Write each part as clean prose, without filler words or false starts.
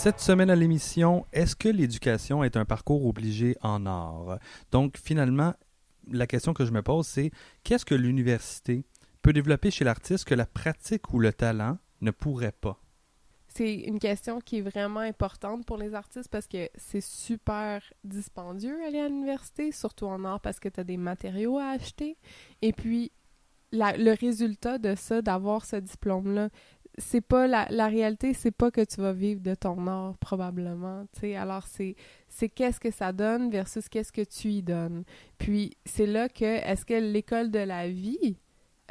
Cette semaine à l'émission, est-ce que l'éducation est un parcours obligé en art? Donc finalement, la question que je me pose, c'est qu'est-ce que l'université peut développer chez l'artiste que la pratique ou le talent ne pourrait pas? C'est une question qui est vraiment importante pour les artistes parce que c'est super dispendieux aller à l'université, surtout en art parce que tu as des matériaux à acheter. Et puis, le résultat de ça, d'avoir ce diplôme-là, c'est pas la réalité, c'est pas que tu vas vivre de ton art probablement, tu sais. Alors c'est qu'est-ce que ça donne versus qu'est-ce que tu y donnes. Puis c'est là que est-ce que l'école de la vie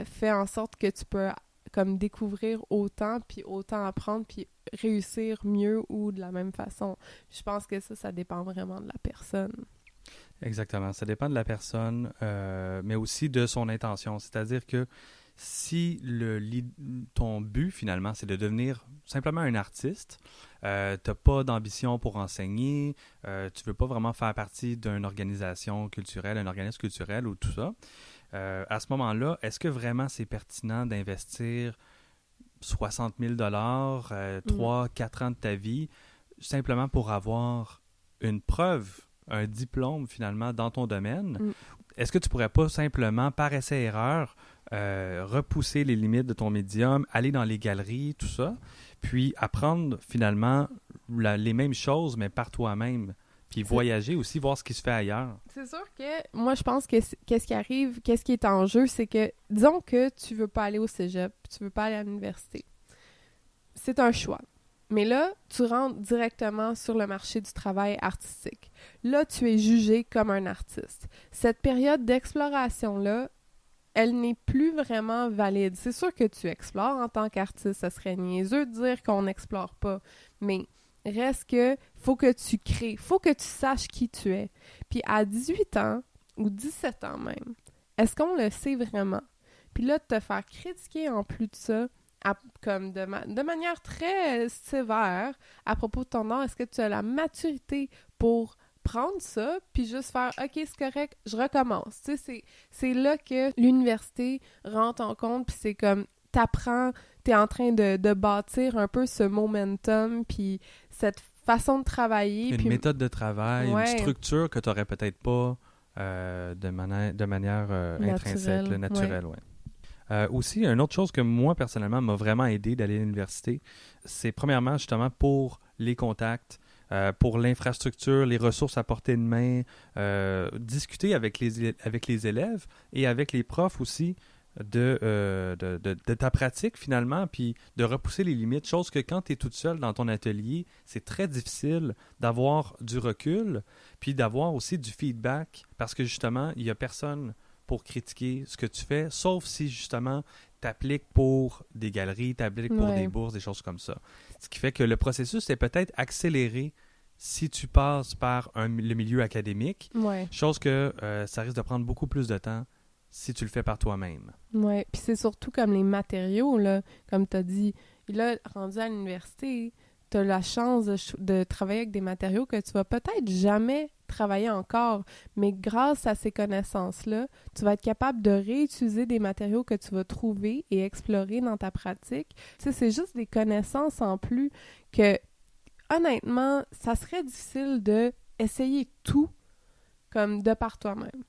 fait en sorte que tu peux comme découvrir autant puis autant apprendre puis réussir mieux ou de la même façon. Je pense que ça dépend vraiment de la personne. Exactement, ça dépend de la personne, mais aussi de son intention. C'est-à-dire que si ton but, finalement, c'est de devenir simplement un artiste, tu n'as pas d'ambition pour enseigner, tu veux pas vraiment faire partie d'une organisation culturelle, un organisme culturel ou tout ça, à ce moment-là, est-ce que vraiment c'est pertinent d'investir 60 000 3, 4 ans de ta vie, simplement pour avoir une preuve, un diplôme finalement dans ton domaine? Est-ce que tu pourrais pas simplement, par essai-erreur, repousser les limites de ton médium, aller dans les galeries, tout ça, puis apprendre finalement les mêmes choses, mais par toi-même, puis voyager aussi, voir ce qui se fait ailleurs? C'est sûr que moi, je pense que qu'est-ce qui arrive, qu'est-ce qui est en jeu, c'est que, disons que tu veux pas aller au cégep, tu veux pas aller à l'université. C'est un choix. Mais là, tu rentres directement sur le marché du travail artistique. Là, tu es jugé comme un artiste. Cette période d'exploration-là, elle n'est plus vraiment valide. C'est sûr que tu explores en tant qu'artiste, ça serait niaiseux de dire qu'on n'explore pas, mais reste que faut que tu crées, faut que tu saches qui tu es. Puis à 18 ans, ou 17 ans même, est-ce qu'on le sait vraiment? Puis là, de te faire critiquer en plus de ça, comme de manière très sévère à propos de ton art, est-ce que tu as la maturité pour prendre ça, puis juste faire « OK, c'est correct, je recommence ». Tu sais, c'est là que l'université rentre en compte, puis c'est comme t'apprends, t'es en train de bâtir un peu ce momentum, puis cette façon de travailler. Une puis méthode de travail, ouais, une structure que tu n'aurais peut-être pas de manière intrinsèque, naturelle. Ouais. Aussi, une autre chose que moi, personnellement, m'a vraiment aidé d'aller à l'université, c'est premièrement, justement, pour les contacts, pour l'infrastructure, les ressources à portée de main, discuter avec les élèves et avec les profs aussi de ta pratique, finalement, puis de repousser les limites, chose que quand tu es toute seule dans ton atelier, c'est très difficile d'avoir du recul, puis d'avoir aussi du feedback, parce que, justement, il n'y a personne pour critiquer ce que tu fais, sauf si justement tu appliques pour des galeries, tu appliques pour des bourses, des choses comme ça. Ce qui fait que le processus est peut-être accéléré si tu passes par le milieu académique, chose que ça risque de prendre beaucoup plus de temps si tu le fais par toi-même. Oui, puis c'est surtout comme les matériaux, là, comme tu as dit. Là, rendu à l'université, tu as la chance de travailler avec des matériaux que tu vas peut-être jamais travailler encore, mais grâce à ces connaissances-là, tu vas être capable de réutiliser des matériaux que tu vas trouver et explorer dans ta pratique. Tu sais, c'est juste des connaissances en plus que, honnêtement, ça serait difficile de essayer tout comme de par toi-même.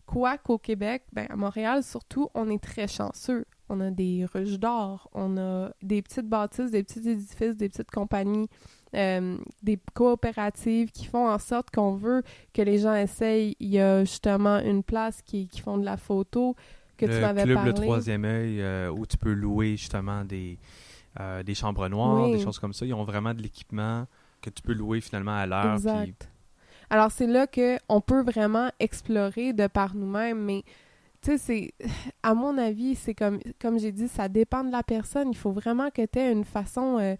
Quoiqu'au Québec, à Montréal surtout, on est très chanceux. On a des ruches d'or, on a des petites bâtisses, des petits édifices, des petites compagnies, des coopératives qui font en sorte qu'on veut que les gens essayent. Il y a justement une place qui font de la photo que tu m'avais parlé. Le Troisième Œil, où tu peux louer justement des chambres noires, des choses comme ça. Ils ont vraiment de l'équipement que tu peux louer finalement à l'heure. Exact. Puis... Alors, c'est là qu'on peut vraiment explorer de par nous-mêmes, mais tu sais, à mon avis, c'est comme j'ai dit, ça dépend de la personne. Il faut vraiment que tu aies une façon,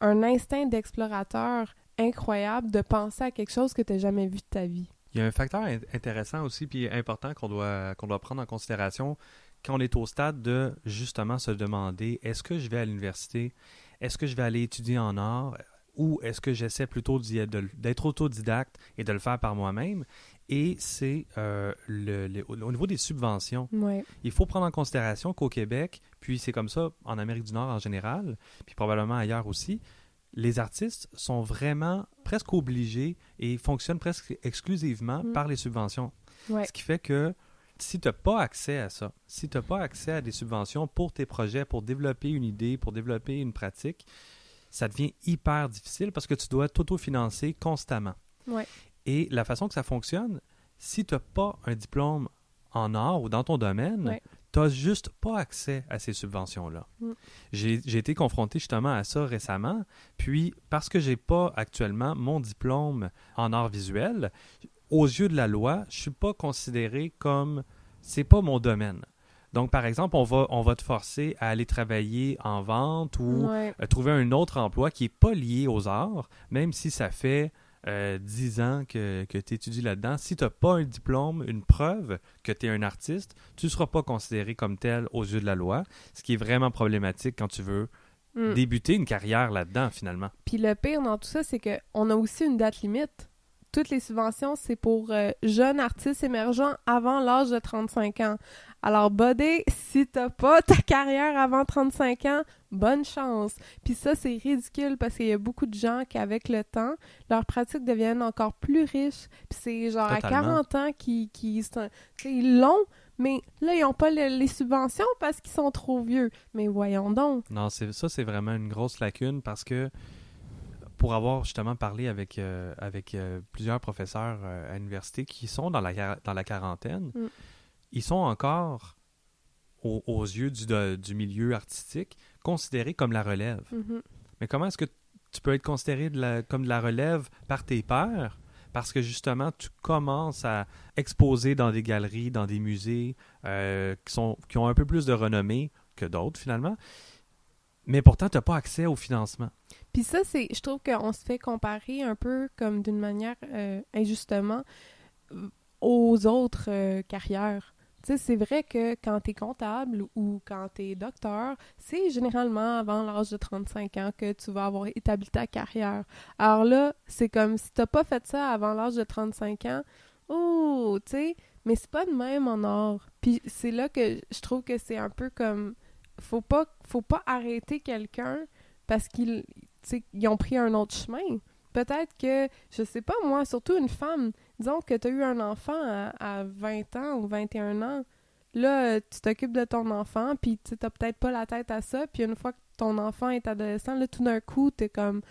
un instinct d'explorateur incroyable de penser à quelque chose que tu n'as jamais vu de ta vie. Il y a un facteur intéressant aussi, puis important qu'on doit prendre en considération quand on est au stade de justement se demander, est-ce que je vais à l'université? Est-ce que je vais aller étudier en art? Ou est-ce que j'essaie plutôt d'être autodidacte et de le faire par moi-même? Et c'est au niveau des subventions. Ouais. Il faut prendre en considération qu'au Québec, puis c'est comme ça en Amérique du Nord en général, puis probablement ailleurs aussi, les artistes sont vraiment presque obligés et fonctionnent presque exclusivement par les subventions. Ouais. Ce qui fait que si tu n'as pas accès à ça, si tu n'as pas accès à des subventions pour tes projets, pour développer une idée, pour développer une pratique, ça devient hyper difficile parce que tu dois t'autofinancer constamment. Ouais. Et la façon que ça fonctionne, si tu n'as pas un diplôme en art ou dans ton domaine, tu n'as juste pas accès à ces subventions-là. J'ai été confronté justement à ça récemment, puis parce que je n'ai pas actuellement mon diplôme en art visuel, aux yeux de la loi, je ne suis pas considéré comme... C'est pas mon domaine. Donc, par exemple, on va te forcer à aller travailler en vente ou trouver un autre emploi qui n'est pas lié aux arts, même si ça fait 10 ans que tu étudies là-dedans. Si tu n'as pas un diplôme, une preuve que tu es un artiste, tu ne seras pas considéré comme tel aux yeux de la loi, ce qui est vraiment problématique quand tu veux débuter une carrière là-dedans, finalement. Puis le pire dans tout ça, c'est qu'on a aussi une date limite. Toutes les subventions, c'est pour jeunes artistes émergents avant l'âge de 35 ans. Alors, buddy, si t'as pas ta carrière avant 35 ans, bonne chance. Puis ça, c'est ridicule parce qu'il y a beaucoup de gens qui, avec le temps, leurs pratiques deviennent encore plus riches. Puis c'est genre Totalement. à 40 ans ils l'ont, mais là, ils n'ont pas les subventions parce qu'ils sont trop vieux. Mais voyons donc. Non, c'est vraiment une grosse lacune parce que pour avoir justement parlé avec plusieurs professeurs à l'université qui sont dans la quarantaine, ils sont encore, aux yeux du milieu artistique, considérés comme la relève. Mais comment est-ce que tu peux être considéré comme de la relève par tes pairs? Parce que justement, tu commences à exposer dans des galeries, dans des musées qui ont un peu plus de renommée que d'autres finalement. Mais pourtant, tu n'as pas accès au financement. Puis ça, je trouve qu'on se fait comparer un peu comme d'une manière injustement aux autres carrières. Tu sais, c'est vrai que quand t'es comptable ou quand t'es docteur, c'est généralement avant l'âge de 35 ans que tu vas avoir établi ta carrière. Alors là, c'est comme si t'as pas fait ça avant l'âge de 35 ans, oh, tu sais, mais c'est pas de même en art. Puis c'est là que je trouve que c'est un peu comme... Faut pas arrêter quelqu'un parce qu'ils ont pris un autre chemin. Peut-être que, je sais pas moi, surtout une femme, disons que tu as eu un enfant à 20 ans ou 21 ans, là, tu t'occupes de ton enfant, puis tu n'as peut-être pas la tête à ça, puis une fois que ton enfant est adolescent, là, tout d'un coup, t'es comme...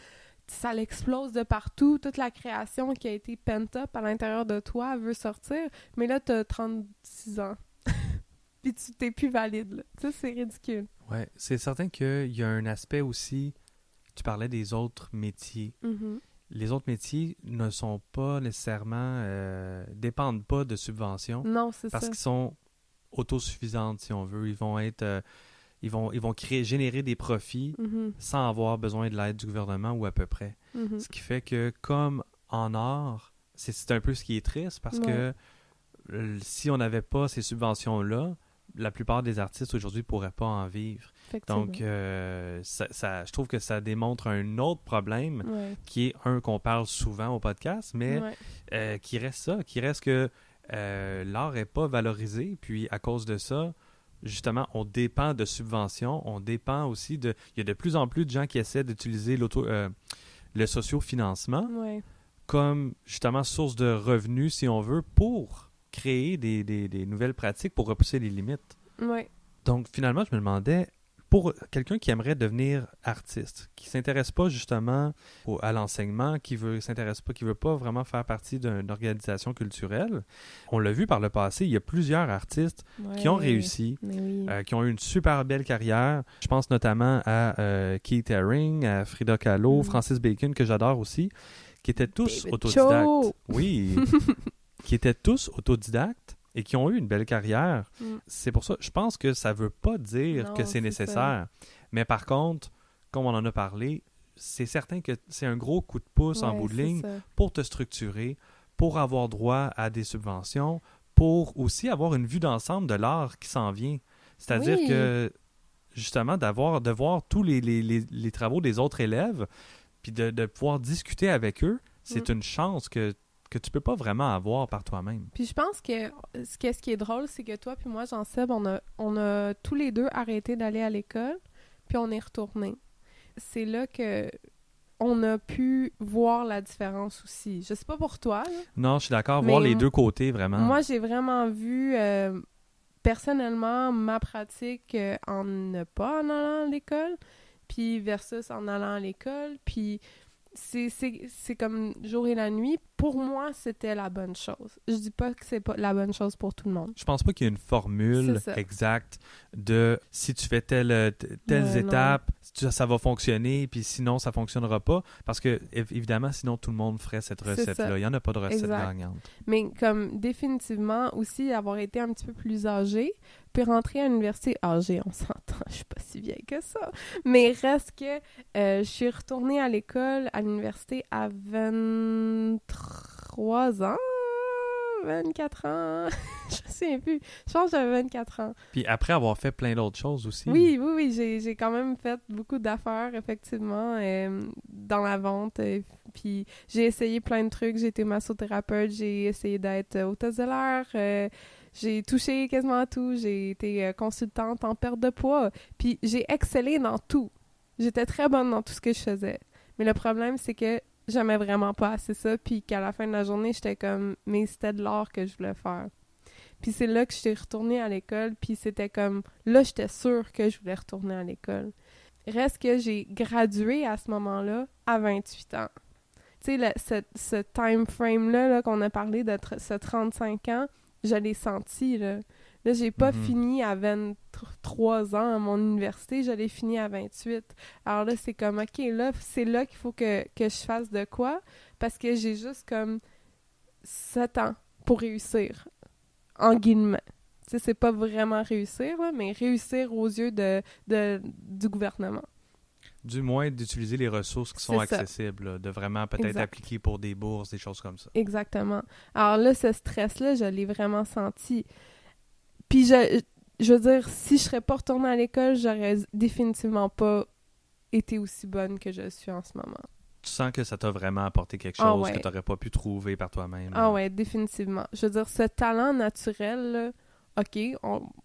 Ça l'explose de partout, toute la création qui a été pent up à l'intérieur de toi veut sortir, mais là, tu as 36 ans. Puis tu t'es plus valide, là. Ça, c'est ridicule. Ouais, c'est certain qu'il y a un aspect aussi... Tu parlais des autres métiers. Les autres métiers ne sont pas nécessairement... dépendent pas de subventions. Non, c'est ça. Parce qu'ils sont autosuffisantes, si on veut. Ils vont être... Ils vont générer des profits sans avoir besoin de l'aide du gouvernement ou à peu près. Ce qui fait que, comme en art, c'est un peu ce qui est triste parce que si on n'avait pas ces subventions-là, la plupart des artistes aujourd'hui ne pourraient pas en vivre. Donc, je trouve que ça démontre un autre problème qui est un qu'on parle souvent au podcast, mais qui reste ça, qui reste que l'art n'est pas valorisé. Puis, à cause de ça, justement, on dépend de subventions, on dépend aussi de... Il y a de plus en plus de gens qui essaient d'utiliser le sociofinancement comme, justement, source de revenus, si on veut, pour créer des nouvelles pratiques, pour repousser les limites. Donc, finalement, je me demandais, pour quelqu'un qui aimerait devenir artiste, qui ne s'intéresse pas, justement, à l'enseignement, qui veut pas vraiment faire partie d'une organisation culturelle, on l'a vu par le passé, il y a plusieurs artistes qui ont réussi, qui ont eu une super belle carrière. Je pense notamment à Keith Haring, à Frida Kahlo, Francis Bacon, que j'adore aussi, qui étaient tous autodidactes. Oui, qui étaient tous autodidactes et qui ont eu une belle carrière. C'est pour ça, je pense que ça ne veut pas dire que c'est nécessaire. Mais par contre, comme on en a parlé, c'est certain que c'est un gros coup de pouce en bout de ligne pour te structurer, pour avoir droit à des subventions, pour aussi avoir une vue d'ensemble de l'art qui s'en vient. C'est-à-dire que, justement, de voir tous les travaux des autres élèves, puis de pouvoir discuter avec eux, c'est une chance que tu peux pas vraiment avoir par toi-même. Puis je pense que ce qui est drôle, c'est que toi puis moi, Jean-Seb, on a tous les deux arrêté d'aller à l'école, puis on est retournés. C'est là que on a pu voir la différence aussi. Je sais pas pour toi, là. Non, je suis d'accord, voir les deux côtés, vraiment. Moi, j'ai vraiment vu, personnellement, ma pratique en ne pas en allant à l'école, puis versus en allant à l'école, puis c'est comme jour et la nuit. Pour moi, c'était la bonne chose. Je dis pas que c'est pas la bonne chose pour tout le monde. Je pense pas qu'il y ait une formule exacte de si tu fais telles étapes, ça va fonctionner, puis sinon, ça fonctionnera pas. Parce que, évidemment, sinon, tout le monde ferait cette recette-là. Il n'y en a pas de recette gagnante. Mais comme définitivement, aussi, avoir été un petit peu plus âgée, puis rentrer à l'université âgée, on s'entend, je suis pas si vieille que ça. Mais reste que je suis retournée à l'école, à l'université à 23 ans, 24 ans, je sais plus. Je pense que j'avais 24 ans. Puis après avoir fait plein d'autres choses aussi. Oui, j'ai quand même fait beaucoup d'affaires, effectivement, dans la vente. Puis j'ai essayé plein de trucs. J'ai été massothérapeute, j'ai essayé d'être hôtesse de l'air, j'ai touché quasiment à tout. J'ai été consultante en perte de poids. Puis j'ai excellé dans tout. J'étais très bonne dans tout ce que je faisais. Mais le problème, c'est que j'aimais vraiment pas assez ça, puis qu'à la fin de la journée, j'étais comme, mais c'était de l'art que je voulais faire. Puis c'est là que j'étais retournée à l'école, puis c'était comme, là, j'étais sûre que je voulais retourner à l'école. Reste que j'ai gradué à ce moment-là, à 28 ans. Tu sais, ce time frame-là là, qu'on a parlé de ce 35 ans, je l'ai senti, là. Là, j'ai pas fini à 23 ans à mon université, je l'ai fini à 28. Alors là, c'est comme, OK, là, c'est là qu'il faut que je fasse de quoi, parce que j'ai juste comme 7 ans pour réussir, en guillemets. Tu sais, c'est pas vraiment réussir, là, mais réussir aux yeux du gouvernement. Du moins, d'utiliser les ressources qui sont accessibles, là, de vraiment peut-être appliquer pour des bourses, des choses comme ça. Exactement. Alors là, ce stress-là, je l'ai vraiment senti. Puis je veux dire, si je serais pas retournée à l'école, j'aurais définitivement pas été aussi bonne que je suis en ce moment. Tu sens que ça t'a vraiment apporté quelque chose que tu n'aurais pas pu trouver par toi-même. Ah ouais, définitivement. Je veux dire, ce talent naturel, là, OK,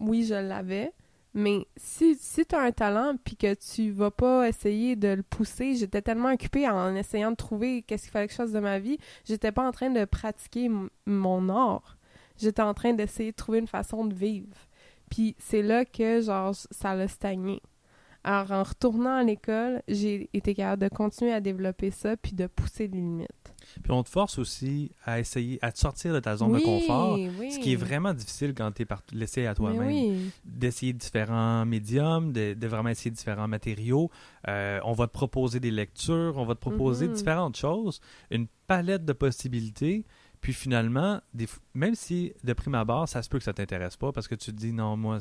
oui, je l'avais, mais si tu as un talent puis que tu vas pas essayer de le pousser, j'étais tellement occupée en essayant de trouver qu'est-ce qu'il fallait que je fasse de ma vie, j'étais pas en train de pratiquer mon art. J'étais en train d'essayer de trouver une façon de vivre. Puis c'est là que, genre, ça a stagné. Alors, en retournant à l'école, j'ai été capable de continuer à développer ça puis de pousser les limites. Puis on te force aussi à essayer, à te sortir de ta zone de confort, ce qui est vraiment difficile quand tu es laissé à toi-même. D'essayer différents médiums, de vraiment essayer différents matériaux. On va te proposer des lectures, on va te proposer différentes choses, une palette de possibilités. Puis finalement, même si de prime abord, ça se peut que ça t'intéresse pas parce que tu te dis non, moi,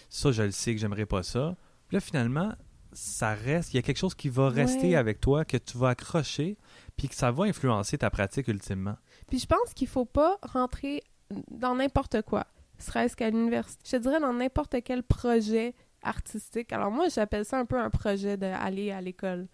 ça, je le sais que j'aimerais pas ça. Puis là, finalement, ça reste, il y a quelque chose qui va rester avec toi, que tu vas accrocher, puis que ça va influencer ta pratique ultimement. Puis je pense qu'il faut pas rentrer dans n'importe quoi, serait-ce qu'à l'université. Je te dirais dans n'importe quel projet artistique. Alors moi, j'appelle ça un peu un projet d'aller à l'école.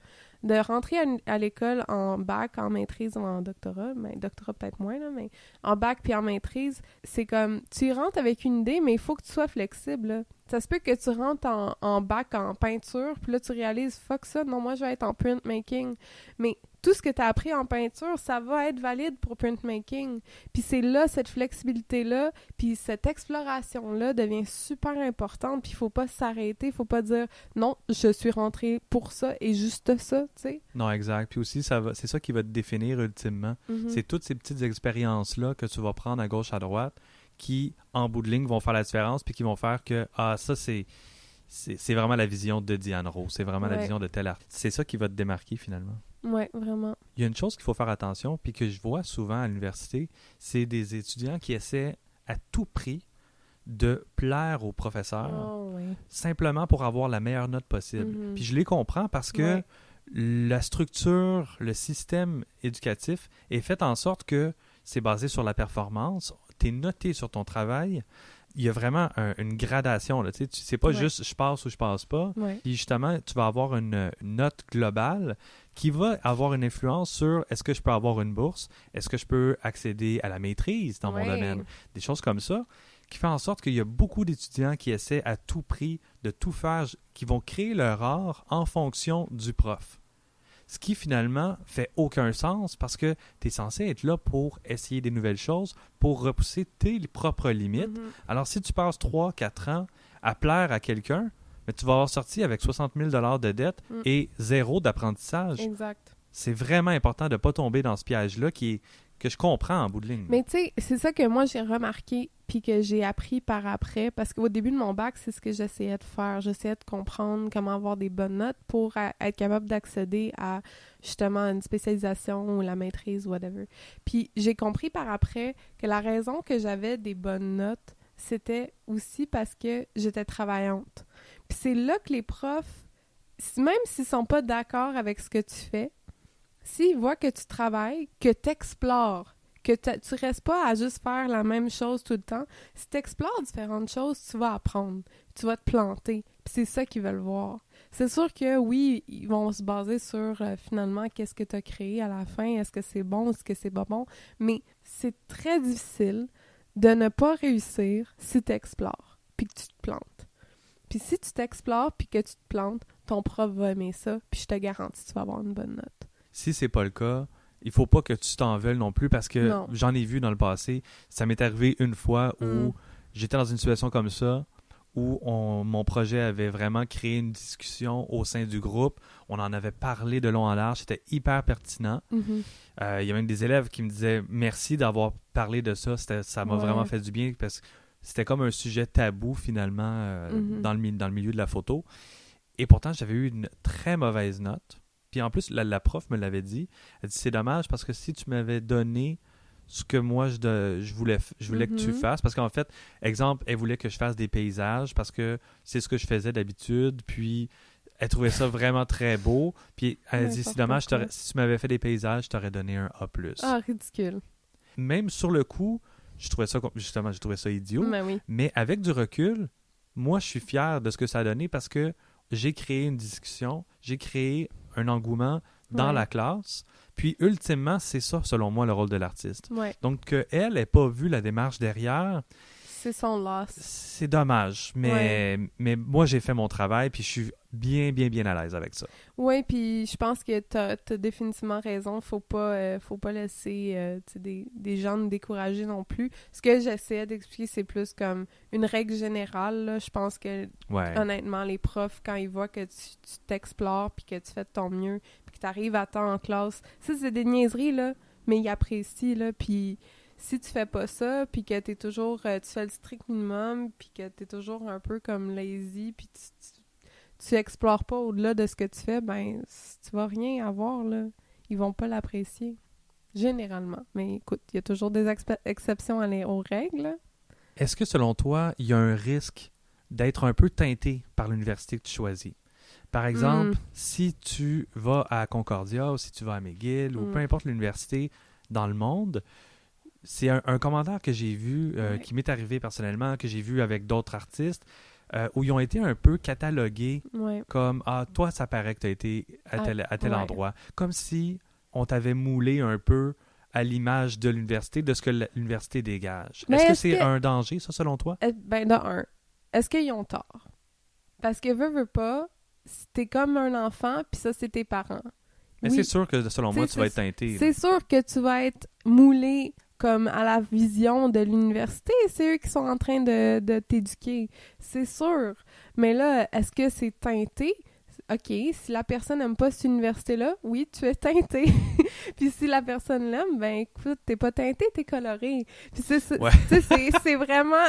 De rentrer à l'école en bac, en maîtrise ou en doctorat, mais doctorat peut-être moins, là, mais en bac puis en maîtrise, c'est comme, tu rentres avec une idée, mais il faut que tu sois flexible, là. Ça se peut que tu rentres en bac en peinture, puis là, tu réalises, fuck ça, non, moi, je vais être en printmaking. Mais tout ce que tu as appris en peinture, ça va être valide pour printmaking. Puis c'est là, cette flexibilité-là, puis cette exploration-là devient super importante, puis il faut pas s'arrêter, il faut pas dire, non, je suis rentrée pour ça et juste ça, tu sais. Non, exact. Puis aussi, c'est ça qui va te définir ultimement. C'est toutes ces petites expériences-là que tu vas prendre à gauche, à droite, qui, en bout de ligne, vont faire la différence, puis qui vont faire que, ça, c'est vraiment la vision de Diane Rowe, c'est vraiment la vision de tel artiste. C'est ça qui va te démarquer, finalement. Oui, vraiment. Il y a une chose qu'il faut faire attention, puis que je vois souvent à l'université, c'est des étudiants qui essaient à tout prix de plaire aux professeurs, simplement pour avoir la meilleure note possible. Puis je les comprends parce que la structure, le système éducatif est fait en sorte que c'est basé sur la performance, tu es noté sur ton travail. Il y a vraiment une gradation. Là, tu sais, c'est pas juste je passe ou je passe pas. Puis justement, tu vas avoir une note globale qui va avoir une influence sur est-ce que je peux avoir une bourse, est-ce que je peux accéder à la maîtrise dans mon domaine, des choses comme ça, qui fait en sorte qu'il y a beaucoup d'étudiants qui essaient à tout prix de tout faire, qui vont créer leur art en fonction du prof. Ce qui finalement fait aucun sens parce que tu es censé être là pour essayer des nouvelles choses, pour repousser tes propres limites. Alors si tu passes 3-4 ans à plaire à quelqu'un, mais tu vas avoir sorti avec 60 000 $ de dette et 0 d'apprentissage. Exact. C'est vraiment important de ne pas tomber dans ce piège-là que je comprends en bout de ligne. Mais tu sais, c'est ça que moi j'ai remarqué puis que j'ai appris par après, parce qu'au début de mon bac, c'est ce que j'essayais de faire. J'essayais de comprendre comment avoir des bonnes notes pour être capable d'accéder à justement une spécialisation ou la maîtrise, whatever. Puis j'ai compris par après que la raison que j'avais des bonnes notes, c'était aussi parce que j'étais travaillante. Puis c'est là que les profs, même s'ils sont pas d'accord avec ce que tu fais, s'ils voient que tu travailles, que tu explores, que tu restes pas à juste faire la même chose tout le temps, si tu explores différentes choses, tu vas apprendre, tu vas te planter. Puis c'est ça qu'ils veulent voir. C'est sûr que oui, ils vont se baser sur finalement qu'est-ce que tu as créé à la fin, est-ce que c'est bon, est-ce que c'est pas bon, mais c'est très difficile de ne pas réussir si tu explores, puis que tu te plantes. Puis si tu t'explores puis que tu te plantes, ton prof va aimer ça, puis je te garantis que tu vas avoir une bonne note. Si c'est pas le cas, il faut pas que tu t'en veuilles non plus parce que j'en ai vu dans le passé. Ça m'est arrivé une fois où j'étais dans une situation comme ça, où mon projet avait vraiment créé une discussion au sein du groupe. On en avait parlé de long en large. C'était hyper pertinent. Il y a même des élèves qui me disaient « Merci d'avoir parlé de ça. Ça m'a vraiment fait du bien parce que c'était comme un sujet tabou finalement dans le milieu de la photo. » Et pourtant, j'avais eu une très mauvaise note. Puis en plus, la prof me l'avait dit. Elle dit « C'est dommage parce que si tu m'avais donné ce que moi je voulais que tu fasses, parce qu'en fait, exemple, elle voulait que je fasse des paysages parce que c'est ce que je faisais d'habitude, puis elle trouvait ça vraiment très beau, puis elle dit « C'est dommage, si tu m'avais fait des paysages, je t'aurais donné un A+. » Ah, ridicule. Même sur le coup, je trouvais ça idiot, mais avec du recul, moi, je suis fier de ce que ça a donné parce que j'ai créé une discussion, j'ai créé un engouement dans la classe. Puis, ultimement, c'est ça, selon moi, le rôle de l'artiste. Donc, qu'elle n'ait pas vu la démarche derrière... C'est son loss. C'est dommage, mais moi, j'ai fait mon travail, puis je suis bien à l'aise avec ça. Oui, puis je pense que t'as définitivement raison. Faut pas laisser des gens nous décourager non plus. Ce que j'essayais d'expliquer, c'est plus comme une règle générale. Là. Je pense que, honnêtement, les profs, quand ils voient que tu t'explores, puis que tu fais de ton mieux, puis que tu arrives à temps en classe, ça, c'est des niaiseries, là, mais ils apprécient, là, puis... Si tu fais pas ça, puis que t'es toujours... tu fais le strict minimum, puis que t'es toujours un peu comme lazy, puis tu explores pas au-delà de ce que tu fais, ben, tu vas rien avoir, là. Ils vont pas l'apprécier. Généralement. Mais écoute, il y a toujours des exceptions aux règles, là. Est-ce que, selon toi, il y a un risque d'être un peu teinté par l'université que tu choisis? Par exemple, si tu vas à Concordia, ou si tu vas à McGill, ou peu importe l'université dans le monde... C'est un commentaire que j'ai vu, qui m'est arrivé personnellement, que j'ai vu avec d'autres artistes, où ils ont été un peu catalogués comme « Ah, toi, ça paraît que tu as été à tel endroit. » Comme si on t'avait moulé un peu à l'image de l'université, de ce que l'université dégage. Est-ce que c'est un danger, ça, selon toi? Ben, de un, est-ce qu'ils ont tort? Parce que veux pas, t'es comme un enfant, puis ça, c'est tes parents. Mais c'est sûr que, selon moi, tu vas être teinté. C'est sûr que tu vas être moulé comme à la vision de l'université, c'est eux qui sont en train de t'éduquer, c'est sûr. Mais là, est-ce que c'est teinté? OK, si la personne n'aime pas cette université-là, oui, tu es teinté. Puis si la personne l'aime, ben écoute, t'es pas teinté, t'es coloré. Puis c'est vraiment...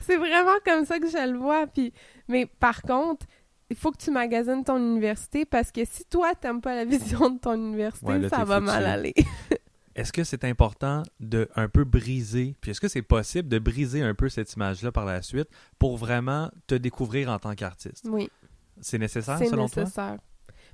c'est vraiment comme ça que je le vois. Puis... Mais par contre... Il faut que tu magasines ton université parce que si toi, t'aimes pas la vision de ton université, là, ça va mal aller. Est-ce que c'est important de un peu briser, puis est-ce que c'est possible de briser un peu cette image-là par la suite pour vraiment te découvrir en tant qu'artiste? Oui. C'est nécessaire, selon toi? C'est nécessaire.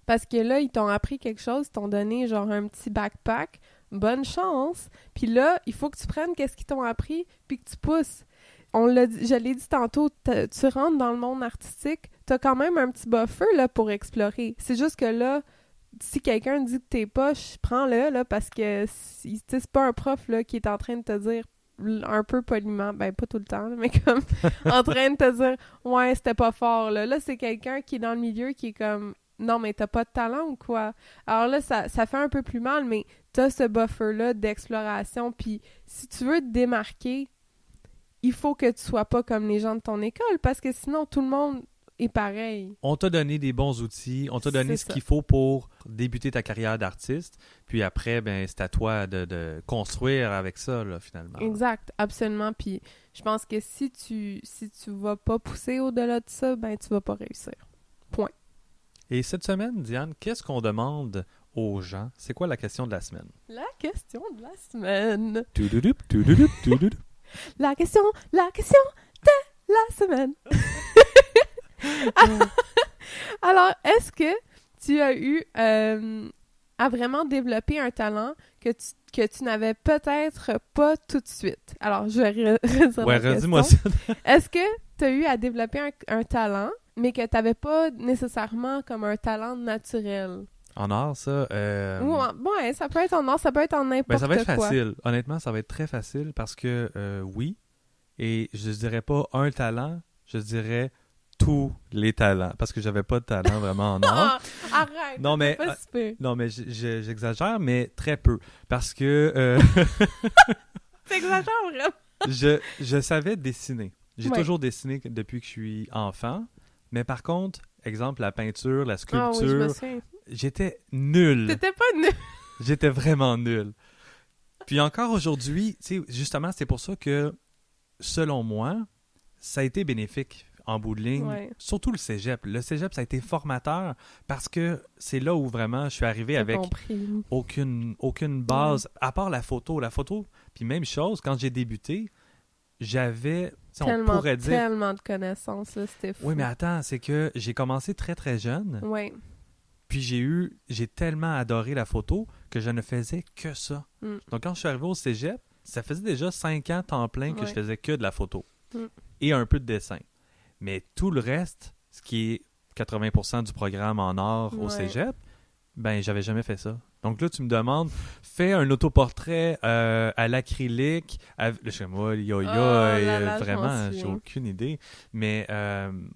Parce que là, ils t'ont appris quelque chose, ils t'ont donné genre un petit backpack, bonne chance, puis là, il faut que tu prennes qu'est-ce qu'ils t'ont appris, puis que tu pousses. Je l'ai dit tantôt, tu rentres dans le monde artistique, t'as quand même un petit buffer là, pour explorer. C'est juste que là, si quelqu'un dit que t'es poche, prends-le là, parce que c'est pas un prof là, qui est en train de te dire un peu poliment, ben pas tout le temps, mais comme en train de te dire « Ouais, c'était pas fort ». Là, c'est quelqu'un qui est dans le milieu qui est comme non, mais t'as pas de talent ou quoi? Alors là, ça fait un peu plus mal, mais t'as ce buffer-là d'exploration, puis si tu veux te démarquer, il faut que tu sois pas comme les gens de ton école, parce que sinon, tout le monde est pareil. On t'a donné des bons outils, on t'a donné ce qu'il faut pour débuter ta carrière d'artiste, puis après, ben c'est à toi de construire avec ça, là, finalement. Exact, absolument, puis je pense que si tu vas pas pousser au-delà de ça, ben tu vas pas réussir. Point. Et cette semaine, Diane, qu'est-ce qu'on demande aux gens? C'est quoi la question de la semaine? La question de la semaine. Toudoudoup, toudoudoup, toudoudoup. La question de la semaine. Alors, est-ce que tu as eu à vraiment développer un talent que tu n'avais peut-être pas tout de suite? Alors, je vais redire la question. Redis-moi ça. Est-ce que tu as eu à développer un talent, mais que tu n'avais pas nécessairement comme un talent naturel? En art, ça... Ouais, ça peut être en art, ça peut être en n'importe quoi. Ça va être facile. Honnêtement, ça va être très facile parce que, oui, et je dirais pas un talent, je dirais tous les talents, parce que j'avais pas de talent vraiment en art. Arrête! Non, mais, pas si peu. non, mais j'exagère, mais très peu. Parce que... T'exagères vraiment! je savais dessiner. J'ai Ouais. toujours dessiné depuis que je suis enfant. Mais par contre, exemple, la peinture, la sculpture, Ah oui, je me souviens. j'étais nul. T'étais pas nul! J'étais vraiment nul. Puis encore aujourd'hui, tu sais, justement, c'est pour ça que, selon moi, ça a été bénéfique en bout de ligne. Ouais. Surtout le cégep. Le cégep, ça a été formateur parce que c'est là où vraiment je suis arrivé J'ai avec compris. aucune base, à part la photo. La photo, puis même chose, quand j'ai débuté, j'avais, on pourrait dire... Tellement de connaissances, là, c'était fou. Oui, mais attends, c'est que j'ai commencé très, très jeune. Ouais. Puis j'ai tellement adoré la photo que je ne faisais que ça. Mm. Donc, quand je suis arrivé au cégep, ça faisait déjà 5 ans temps plein que je faisais que de la photo. Mm. Et un peu de dessin. Mais tout le reste, ce qui est 80% du programme en art au cégep, ben, j'avais jamais fait ça. Donc là, tu me demandes, fais un autoportrait à l'acrylique. Je sais moi, vraiment, j'ai aucune idée. Mais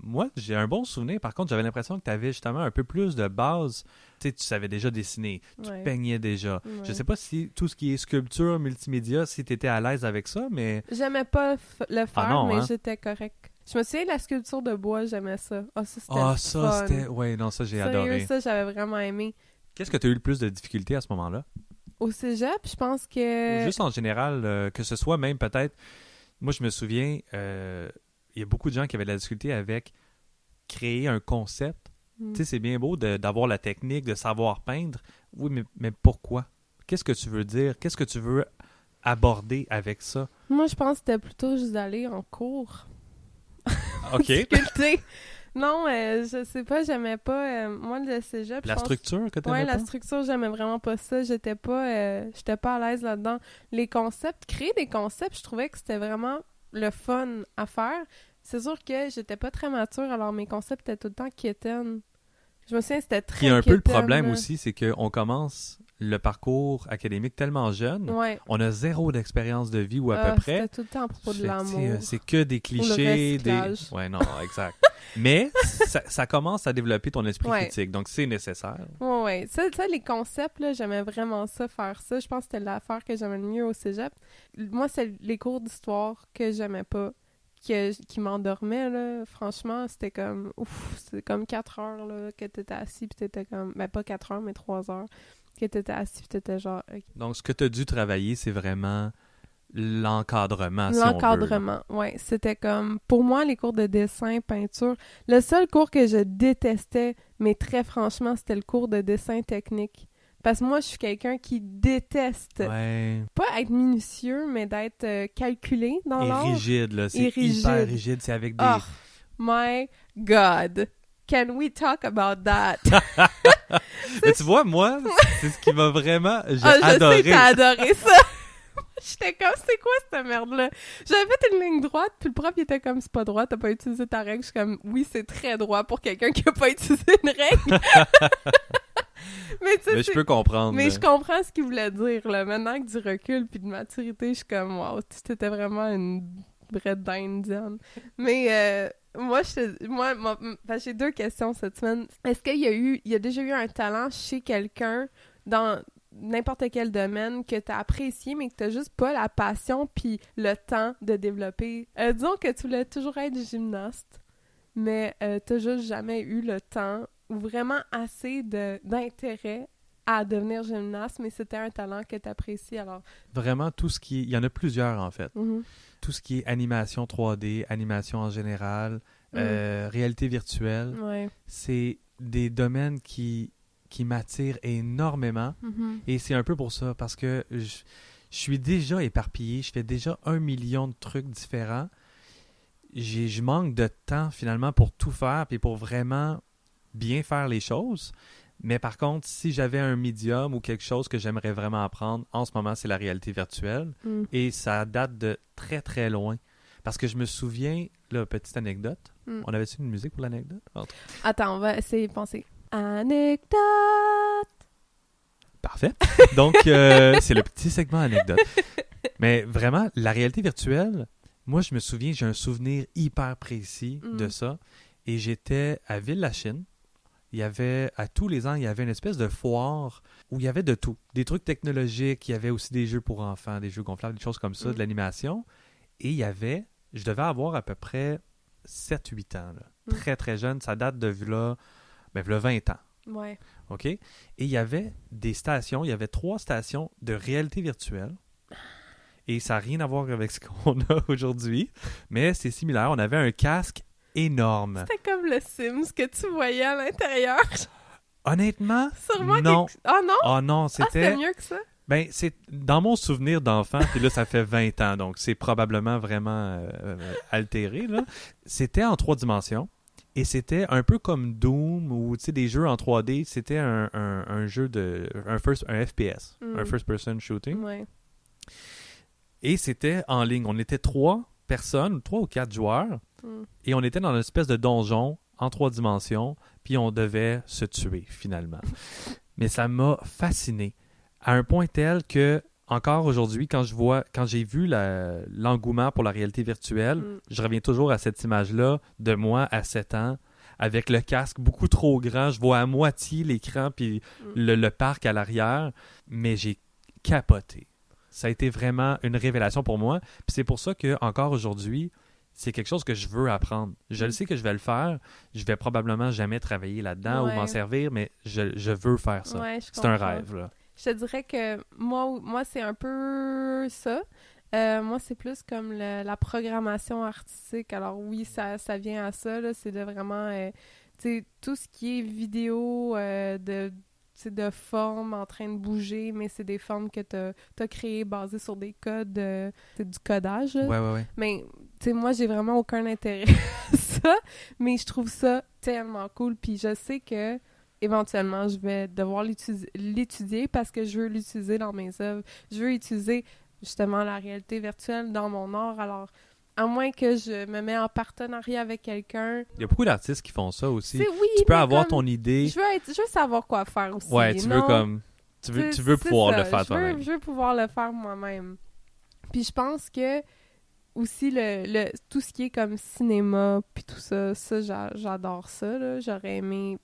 moi, j'ai un bon souvenir. Par contre, j'avais l'impression que tu avais justement un peu plus de base. Tu sais, tu savais déjà dessiner. Tu peignais déjà. Ouais. Je sais pas si tout ce qui est sculpture, multimédia, si tu étais à l'aise avec ça, mais... J'aimais pas le faire, non, mais hein? j'étais correct. Je me souviens de la sculpture de bois, j'aimais ça. Ah, ça, c'était ça, c'était... Ouais, non, ça, j'ai adoré. Ça, j'avais vraiment aimé. Qu'est-ce que tu as eu le plus de difficultés à ce moment-là? Au cégep, je pense que... Ou juste en général, que ce soit même peut-être... Moi, je me souviens, il y a beaucoup de gens qui avaient de la difficulté avec créer un concept. Tu sais, c'est bien beau d'avoir la technique, de savoir peindre. Oui, mais pourquoi? Qu'est-ce que tu veux dire? Qu'est-ce que tu veux aborder avec ça? Moi, je pense que c'était plutôt juste d'aller en cours. OK. Sculpter. Non, je sais pas, j'aimais pas... moi, le cégep... La structure que t'aimais pas? Ouais, la structure, j'aimais vraiment pas ça. J'étais pas à l'aise là-dedans. Les concepts, créer des concepts, je trouvais que c'était vraiment le fun à faire. C'est sûr que j'étais pas très mature, alors mes concepts étaient tout le temps quétaines. Je me souviens, c'était très Puis un peu le quétaine, problème là. aussi, c'est qu'on commence le parcours académique tellement jeune. Ouais. On a zéro d'expérience de vie ou à peu près. C'était tout le temps à propos de Fait que, l'amour. c'est que des clichés. Ouais, non, exact. Mais ça commence à développer ton esprit critique, donc c'est nécessaire. Ouais. Ça, les concepts, là, j'aimais vraiment ça, faire ça. Je pense que c'était l'affaire que j'aimais le mieux au cégep. Moi, c'est les cours d'histoire que j'aimais pas, qui m'endormaient, là. Franchement, c'était comme... Ouf, c'était comme 4 heures, là, que t'étais assis, puis t'étais comme... Ben, pas 4 heures, mais 3 heures. Que t'étais assis, puis t'étais genre... Okay. Donc, ce que t'as dû travailler, c'est vraiment l'encadrement, si L'encadrement, oui. C'était comme... Pour moi, les cours de dessin, peinture... Le seul cours que je détestais, mais très franchement, c'était le cours de dessin technique. Parce que moi, je suis quelqu'un qui déteste pas être minutieux, mais d'être calculé dans l'art. Et rigide, là. C'est hyper rigide. C'est avec des... Oh my God! Can we talk about that? Mais tu vois, moi, c'est ce qui m'a vraiment... J'ai adoré. adoré. Je sais que t'as adoré ça! J'étais comme, c'est quoi cette merde-là? J'avais fait une ligne droite, puis le prof, il était comme, c'est pas droit, t'as pas utilisé ta règle. Je suis comme, oui, c'est très droit pour quelqu'un qui a pas utilisé une règle. Mais je peux comprendre. Mais je comprends ce qu'il voulait dire, là. Maintenant que du recul puis de maturité, je suis comme, wow, t'étais vraiment une vraie dinde, Diane. Mais moi, j'ai 2 questions cette semaine. Est-ce qu'il y a déjà eu un talent chez quelqu'un dans n'importe quel domaine que t'as apprécié, mais que t'as juste pas la passion puis le temps de développer? Disons que tu voulais toujours être gymnaste, mais t'as juste jamais eu le temps ou vraiment assez d'intérêt à devenir gymnaste, mais c'était un talent que t'apprécies, alors... Vraiment, tout ce qui... Il y en a plusieurs, en fait. Mm-hmm. Tout ce qui est animation 3D, animation en général, réalité virtuelle, c'est des domaines qui m'attirent énormément. Mm-hmm. Et c'est un peu pour ça, parce que je suis déjà éparpillé, je fais déjà 1 million de trucs différents. Je manque de temps, finalement, pour tout faire, puis pour vraiment bien faire les choses. Mais par contre, si j'avais un médium ou quelque chose que j'aimerais vraiment apprendre, en ce moment, c'est la réalité virtuelle. Et ça date de très, très loin. Parce que je me souviens, là, petite anecdote. On avait-tu une musique pour l'anecdote? Attends, on va essayer de penser. Anecdote! Parfait. Donc, c'est le petit segment anecdote. Mais vraiment, la réalité virtuelle, moi, je me souviens, j'ai un souvenir hyper précis de ça. Et j'étais à Ville-la-Chine. Il y avait, à tous les ans, il y avait une espèce de foire où il y avait de tout. Des trucs technologiques, il y avait aussi des jeux pour enfants, des jeux gonflables, des choses comme ça, de l'animation. Et il y avait, je devais avoir à peu près 7-8 ans. Là. Très, très jeune. Ça date de v'là 20 ans. Ouais. OK? Et il y avait des stations, il y avait 3 stations de réalité virtuelle. Et ça n'a rien à voir avec ce qu'on a aujourd'hui. Mais c'est similaire. On avait un casque énorme. C'était comme le Sims que tu voyais à l'intérieur. Honnêtement, sûrement non. Ah non? Ah non, c'était mieux que ça? Ben, c'est dans mon souvenir d'enfant, puis là, ça fait 20 ans, donc c'est probablement vraiment altéré, là. C'était en 3 dimensions, et c'était un peu comme Doom, ou, tu sais, des jeux en 3D, c'était un jeu un FPS, un first-person shooting. Ouais. Et c'était en ligne. On était 3 personnes, 3 ou 4 joueurs, et on était dans une espèce de donjon en 3 dimensions, puis on devait se tuer, finalement. Mais ça m'a fasciné, à un point tel que, encore aujourd'hui, quand j'ai vu l'engouement pour la réalité virtuelle, je reviens toujours à cette image-là de moi à 7 ans, avec le casque beaucoup trop grand, je vois à moitié l'écran, puis le parc à l'arrière, mais j'ai capoté. Ça a été vraiment une révélation pour moi, puis c'est pour ça que encore aujourd'hui, c'est quelque chose que je veux apprendre. Je le sais que je vais le faire. Je vais probablement jamais travailler là-dedans ou m'en servir, mais je veux faire ça. Ouais, c'est un rêve, là. Je te dirais que moi c'est un peu ça. Moi, c'est plus comme la programmation artistique. Alors oui, ça vient à ça, là. C'est de vraiment... tu sais, tout ce qui est vidéo de formes en train de bouger, mais c'est des formes que t'as créées basées sur des codes, c'est du codage. Ouais. Mais, tu sais, moi, j'ai vraiment aucun intérêt à ça, mais je trouve ça tellement cool, puis je sais que éventuellement, je vais devoir l'étudier parce que je veux l'utiliser dans mes œuvres. Je veux utiliser, justement, la réalité virtuelle dans mon art, alors... À moins que je me mette en partenariat avec quelqu'un. Il y a beaucoup d'artistes qui font ça aussi. Oui, tu peux avoir ton idée. Je veux savoir quoi faire aussi. Ouais, tu veux pouvoir le faire toi-même. Je veux pouvoir le faire moi-même. Puis je pense que aussi tout ce qui est comme cinéma puis tout ça j'adore ça, là. J'aurais aimé...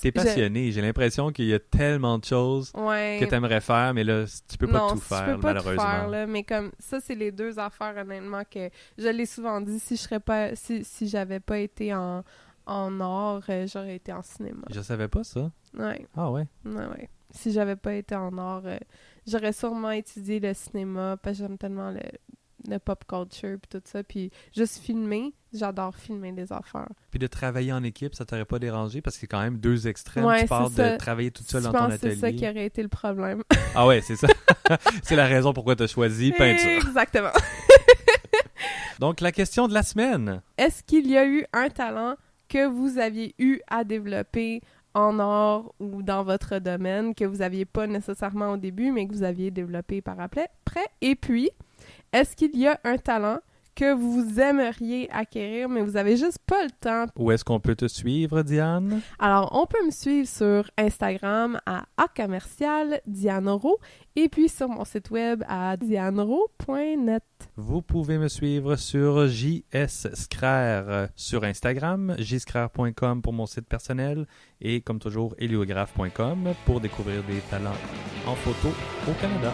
T'es passionné. J'ai l'impression qu'il y a tellement de choses que t'aimerais faire, mais là, tu peux pas tout faire, malheureusement. Tout faire, là, mais comme ça, c'est les 2 affaires, honnêtement, que je l'ai souvent dit, si j'avais pas été en art, j'aurais été en cinéma. Je savais pas ça. Ouais. Ah ouais? Ouais. Si j'avais pas été en art, j'aurais sûrement étudié le cinéma, parce que j'aime tellement le pop culture puis tout ça, puis juste filmer, j'adore filmer des affaires. Puis de travailler en équipe, ça t'aurait pas dérangé parce qu'il y a quand même 2 extrêmes. Tu parles de travailler toute seule dans ton atelier. C'est ça qui aurait été le problème. Ah ouais, c'est ça. C'est la raison pourquoi tu as choisi peinture. Exactement. Donc la question de la semaine. Est-ce qu'il y a eu un talent que vous aviez eu à développer en art ou dans votre domaine que vous aviez pas nécessairement au début mais que vous aviez développé par après? Et puis, est-ce qu'il y a un talent que vous aimeriez acquérir, mais vous avez juste pas le temps. Où est-ce qu'on peut te suivre, Diane? Alors, on peut me suivre sur Instagram à @dianeroux et puis sur mon site web à dianeroux.net. Vous pouvez me suivre sur JS Scraire sur Instagram, jscraire.com pour mon site personnel et comme toujours, héliographe.com pour découvrir des talents en photo au Canada.